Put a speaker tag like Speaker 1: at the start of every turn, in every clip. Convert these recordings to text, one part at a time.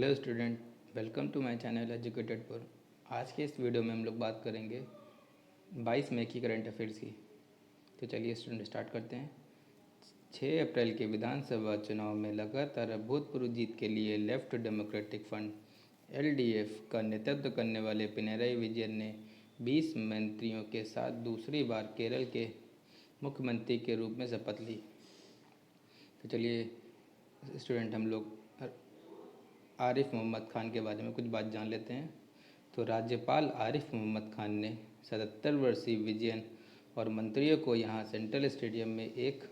Speaker 1: Hello student, welcome to my channel educated पर। आज के इस वीडियो में हम लोग बात करेंगे 22 मई की करंट अफेयर्स की। तो चलिए स्टूडेंट स्टार्ट करते हैं। 6 अप्रैल के विधानसभा चुनाव में लगातार अभूतपूर्व जीत के लिए लेफ्ट डेमोक्रेटिक फ्रंट (LDF) का नेतृत्व करने वाले पिनराई विजयन ने 20 मंत्रियों के साथ दूसरी बार केरल के मुख्यमंत्री के रूप में शपथ ली। तो चलिए स्टूडेंट हम लोग आरिफ मोहम्मद खान के बारे में कुछ बात जान लेते हैं। तो राज्यपाल आरिफ मोहम्मद खान ने 77 वर्षीय विजयन और मंत्रियों को यहां सेंट्रल स्टेडियम में एक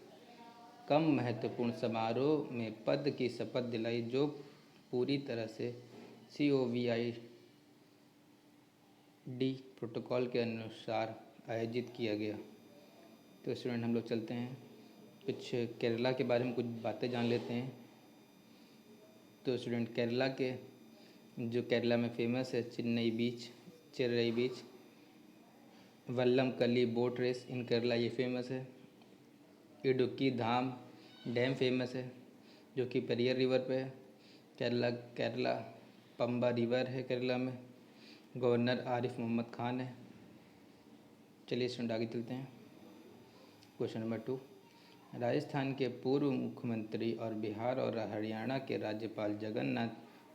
Speaker 1: कम महत्वपूर्ण समारोह में पद की शपथ दिलाई, जो पूरी तरह से COVID प्रोटोकॉल के अनुसार आयोजित किया गया। तो स्टूडेंट हम लोग चलते हैं, कुछ केरला के बारे में कुछ बातें जान लेते हैं। तो स्टूडेंट केरला के जो केरला में फेमस है चिरई बीच, वल्लमकल्ली बोट रेस इन केरला ये फेमस है। इडुक्की धाम डैम फेमस है जो कि पेरियर रिवर पे है। केरला पंबा रिवर है केरला में। गवर्नर आरिफ मोहम्मद खान है। चलिए स्टूडेंट आगे चलते हैं। क्वेश्चन नंबर 2, राजस्थान के पूर्व मुख्यमंत्री और बिहार और हरियाणा के राज्यपाल जगन्नाथ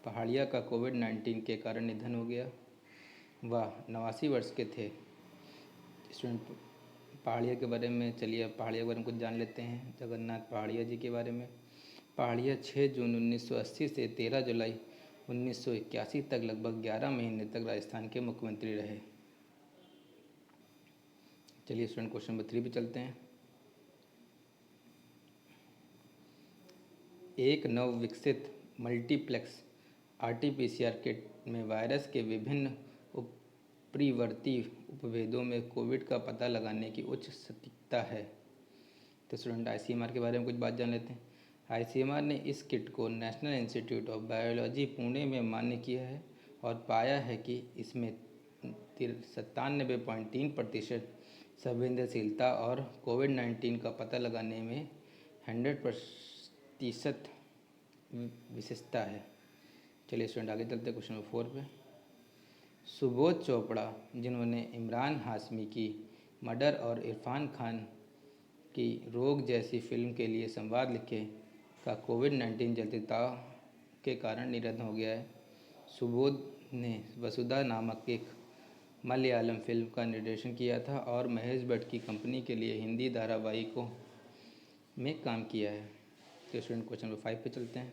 Speaker 1: पहाड़िया का COVID-19 के कारण निधन हो गया। वह 89 वर्ष के थे। स्टूडेंट पहाड़िया के बारे में पहाड़िया के बारे में कुछ जान लेते हैं। जगन्नाथ पहाड़िया जी के बारे में। पहाड़िया 6 जून 1980 से 13 जुलाई 1981 तक लगभग 11 महीने तक राजस्थान के मुख्यमंत्री रहे। चलिए स्टूडेंट क्वेश्चन नंबर 3 पे चलते हैं। एक नवविकसित मल्टीप्लेक्स RT-PCR किट में वायरस के विभिन्न उत्परिवर्ती उपभेदों में कोविड का पता लगाने की उच्च सटीकता है। तो स्टूडेंट ICMR के बारे में कुछ बात जान लेते हैं। ICMR ने इस किट को national institute of biology Pune में मान्य किया है और पाया है कि इसमें 97.3% संवेदनशीलता और COVID-19 का पता लगाने में 100% विशेषता है। चलिए स्टूडेंट आगे चलते हैं क्वेश्चन नंबर 4 पे। सुबोध चोपड़ा, जिन्होंने इमरान हाशमी की मर्डर और इरफान खान की रोग जैसी फिल्म के लिए संवाद लिखे, का COVID-19 जटिलता के कारण निधन हो गया है। सुबोध ने वसुधा नामक एक मलयालम फिल्म का निर्देशन किया था और महेश भट्ट की कंपनी के लिए हिंदी धारावाहिकों में काम किया है। तो स्टूडेंट क्वेश्चन नंबर 5 पे चलते हैं।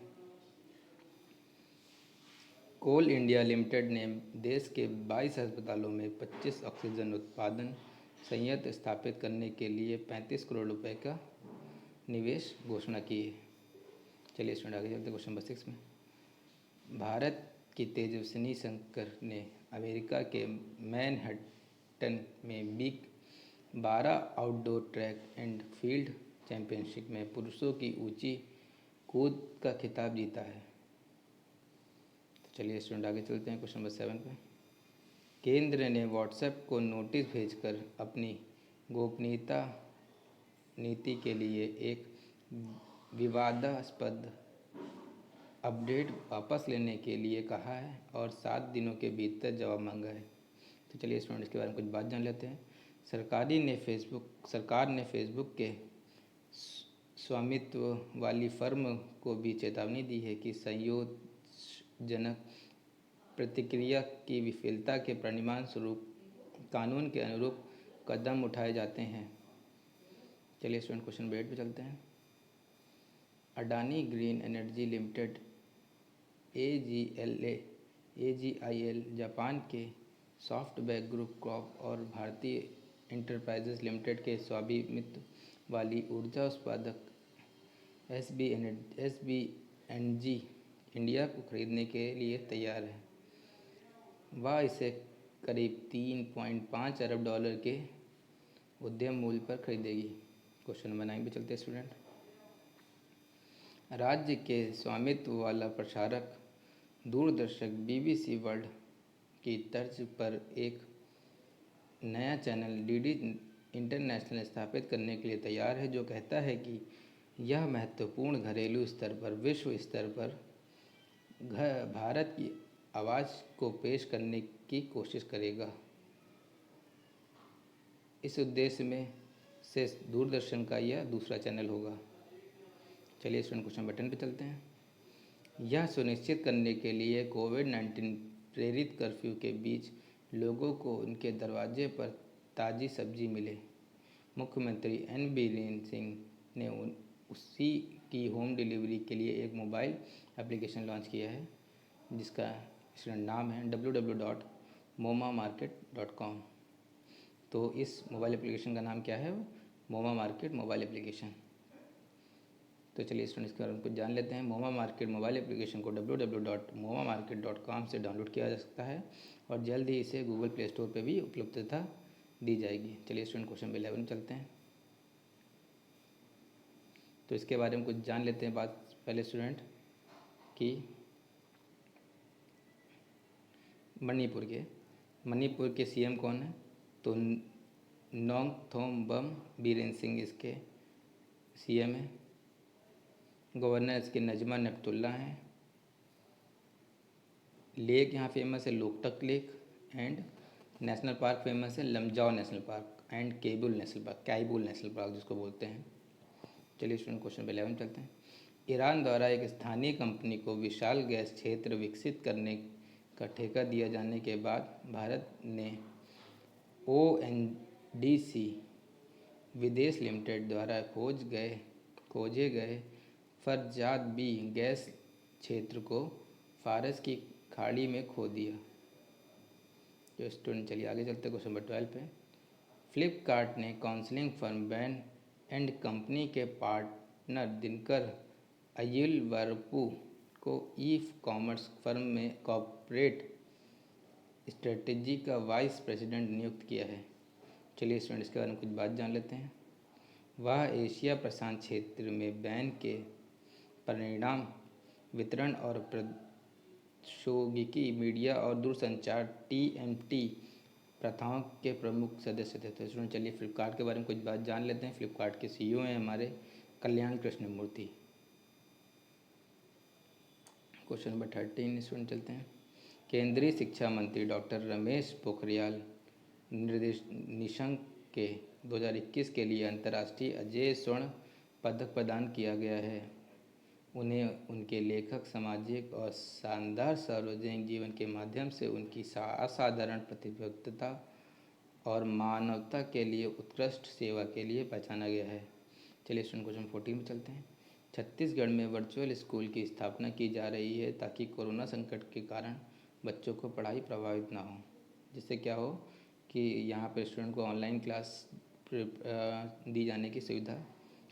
Speaker 1: कोल इंडिया लिमिटेड ने देश के 22 अस्पतालों में 25 ऑक्सीजन उत्पादन संयंत्र स्थापित करने के लिए 35 करोड़ रुपए का निवेश घोषणा की है। चलिए स्टूडेंट आगे चलते हैं क्वेश्चन नंबर 6 में। भारत की तेजस्विनी शंकर ने अमेरिका के मैनहट्टन में big 12 outdoor track and field championship में पुरुषों की ऊंची कूद का खिताब जीता है। तो चलिए स्टूडेंट आगे चलते हैं क्वेश्चन नंबर 7 पे। केंद्र ने व्हाट्सएप को नोटिस भेजकर अपनी गोपनीयता नीति के लिए एक विवादास्पद अपडेट वापस लेने के लिए कहा है और 7 दिनों के भीतर जवाब मांगा है। तो चलिए स्टूडेंट इसके बारे में कुछ बात जान लेते हैं। सरकार ने फेसबुक के स्वामित्व वाली फर्म को भी चेतावनी दी है कि संयोजनक प्रतिक्रिया की विफलता के परिणाम स्वरूप कानून के अनुरूप कदम उठाए जाते हैं। चलिए स्टूडेंट क्वेश्चन नंबर 8 पे चलते हैं। Adani green energy limited AGIL Japan के सॉफ्टबैंक ग्रुप कॉर्प और भारतीय एंटरप्राइजेज लिमिटेड के स्वामित्व वाली ऊर्जा उत्पादक SBNG इंडिया को खरीदने के लिए तैयार है। वह इसे करीब $3.5 अरब के उद्यम मूल्य पर खरीदेगी। क्वेश्चन नंबर 9 पे चलते हैं स्टूडेंट। राज्य के स्वामित्व वाला प्रसारक दूरदर्शक BBC वर्ल्ड की तर्ज पर एक नया चैनल DD इंटरनेशनल स्थापित करने के लिए तैयार है, जो कहता है कि यह महत्वपूर्ण घरेलू स्तर पर विश्व स्तर पर भारत की आवाज़ को पेश करने की कोशिश करेगा। इस उद्देश्य में से दूरदर्शन का यह दूसरा चैनल होगा। चलिए स्टूडेंट क्वेश्चन बटन पर चलते हैं। यह सुनिश्चित करने के लिए कोविड-19 प्रेरित कर्फ्यू के बीच लोगों को उनके दरवाजे पर ताज़ी सब्जी मिले, मुख्यमंत्री एन बीरेन सिंह ने उसी की होम डिलीवरी के लिए एक मोबाइल एप्लीकेशन लॉन्च किया है, जिसका नाम है www.momamarket.com। तो इस मोबाइल एप्लीकेशन का नाम क्या है? मोमा मार्केट मोबाइल एप्लीकेशन। तो चलिए स्टूडेंट्स इसके बारे में कुछ जान लेते हैं। मोमा मार्केट मोबाइल एप्लीकेशन को www.momamarket.com से डाउनलोड किया जा सकता है और जल्द ही इसे गूगल प्ले स्टोर पर भी उपलब्धता दी जाएगी। चलिए स्टूडेंट क्वेश्चन 11 में चलते हैं। तो इसके बारे में कुछ जान लेते हैं बात पहले स्टूडेंट कि मणिपुर के सीएम कौन है? तो नोंगथोम बीरेन सिंह इसके सीएम है। गवर्नर इसके नजमा नेपतुल्ला हैं। लेक यहाँ फेमस है Loktak lake, and national park famous है Lamjao national park and Keibul national park जिसको बोलते हैं। चलिए स्टूडेंट क्वेश्चन 11 चलते हैं। ईरान द्वारा एक स्थानीय कंपनी को विशाल गैस क्षेत्र विकसित करने का ठेका दिया जाने के बाद भारत ने ONGC विदेश लिमिटेड द्वारा खोजे गए फरजाद बी गैस क्षेत्र को फारस की खाड़ी में खो दिया। तो स्टूडेंट चलिए आगे चलते क्वेश्चन नंबर 12 पे। फ्लिपकार्ट ने counselling firm ban and company के पार्टनर दिनकर अय्यलवरपु को ई कॉमर्स फर्म में कॉर्पोरेट स्ट्रेटेजी का वाइस प्रेसिडेंट नियुक्त किया है। चलिए स्टूडेंट इसके बारे में कुछ बात जान लेते हैं। वह एशिया प्रशांत क्षेत्र में बैन के परिणाम वितरण और प्रौद्योगिकी मीडिया और दूरसंचार TMT प्रथाओं के प्रमुख सदस्य थे। तो स्टूडेंट चलिए फ्लिपकार्ट के बारे में कुछ बात जान लेते हैं। फ्लिपकार्ट के CEO हैं हमारे कल्याण कृष्णमूर्ति। क्वेश्चन नंबर 13 स्टूडेंट चलते हैं। केंद्रीय शिक्षा मंत्री डॉक्टर रमेश पोखरियाल निशंक के 2021 के लिए अंतर्राष्ट्रीय अजय स्वर्ण पदक प्रदान किया गया है। उन्हें उनके लेखक, सामाजिक और शानदार सार्वजनिक जीवन के माध्यम से उनकी असाधारण प्रतिबद्धता और मानवता के लिए उत्कृष्ट सेवा के लिए पहचाना गया है। चलिए स्टूडेंट क्वेश्चन 14 में चलते हैं। छत्तीसगढ़ में वर्चुअल स्कूल की स्थापना की जा रही है ताकि कोरोना संकट के कारण बच्चों को पढ़ाई प्रभावित ना हो। जिससे क्या हो कि यहाँ पर स्टूडेंट को ऑनलाइन क्लास दी जाने की सुविधा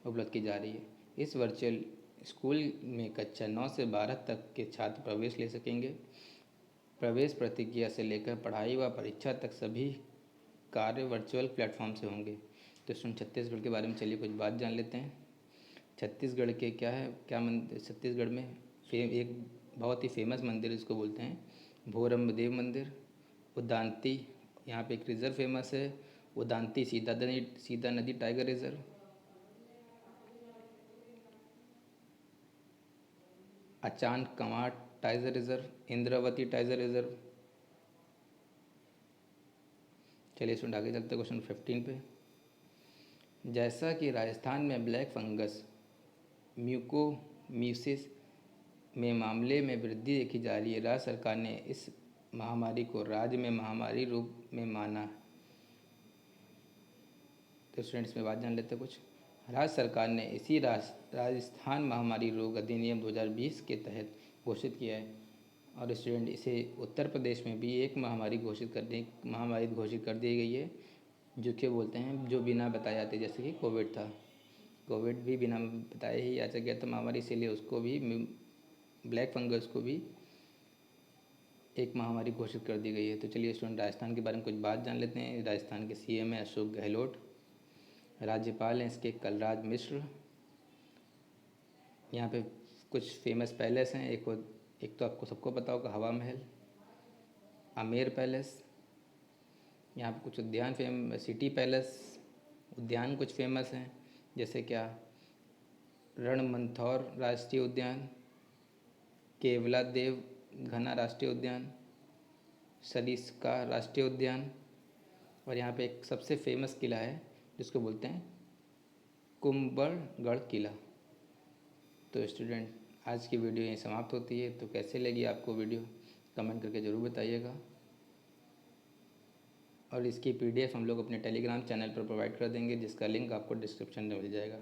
Speaker 1: उपलब्ध की जा रही है। इस वर्चुअल स्कूल में कक्षा 9 से 12 तक के छात्र प्रवेश ले सकेंगे। प्रवेश प्रतिक्रिया से लेकर पढ़ाई व परीक्षा तक सभी कार्य वर्चुअल प्लेटफॉर्म से होंगे। तो स्टूडेंट छत्तीसगढ़ के बारे में चलिए कुछ बात जान लेते हैं। छत्तीसगढ़ के क्या मंदिर छत्तीसगढ़ में एक बहुत ही फेमस मंदिर इसको बोलते हैं भोरमदेव मंदिर। उदांती यहाँ पे एक रिज़र्व फेमस है, Udanti Sitanadi tiger reserve. Achanakmar tiger reserve, Indravati tiger reserve. चलिए स्टूडेंट आगे चलते क्वेश्चन 15 पे। जैसा कि राजस्थान में ब्लैक फंगस म्यूकोम्यूसिस में मामले में वृद्धि देखी जा रही है, राज्य सरकार ने इस महामारी को राज्य में महामारी रूप में माना। तो स्टूडेंट्स में बात जान लेते हैं कुछ। राज्य सरकार ने इसी राजस्थान महामारी रोग अधिनियम 2020 के तहत घोषित किया है और स्टूडेंट इसे उत्तर प्रदेश में भी एक महामारी घोषित कर दी गई है, जो कि बोलते हैं जो बिना बताए जाते, जैसे कि कोविड था। कोविड भी बिना बताए ही आ गया था महामारी, इसीलिए उसको भी ब्लैक फंगस को भी एक महामारी घोषित कर दी गई है। तो चलिए स्टूडेंट राजस्थान के बारे में कुछ बात जान लेते हैं। राजस्थान के CM है अशोक गहलोत। राज्यपाल हैं इसके कलराज मिश्र। यहाँ पे कुछ फेमस पैलेस हैं। एक तो आपको सबको पता होगा हवा महल, आमेर पैलेस। यहाँ पे कुछ उद्यान सिटी पैलेस उद्यान कुछ फेमस हैं, जैसे क्या रणमंथौर राष्ट्रीय उद्यान, केवला देव घना राष्ट्रीय उद्यान, सरिस्का राष्ट्रीय उद्यान, और यहाँ पे एक सबसे फेमस किला है जिसको बोलते हैं कुंभलगढ़ किला। तो स्टूडेंट, आज की वीडियो यहीं समाप्त होती है। तो कैसे लगी आपको वीडियो, कमेंट करके ज़रूर बताइएगा। और इसकी PDF हम लोग अपने टेलीग्राम चैनल पर प्रोवाइड कर देंगे, जिसका लिंक आपको डिस्क्रिप्शन में मिल जाएगा।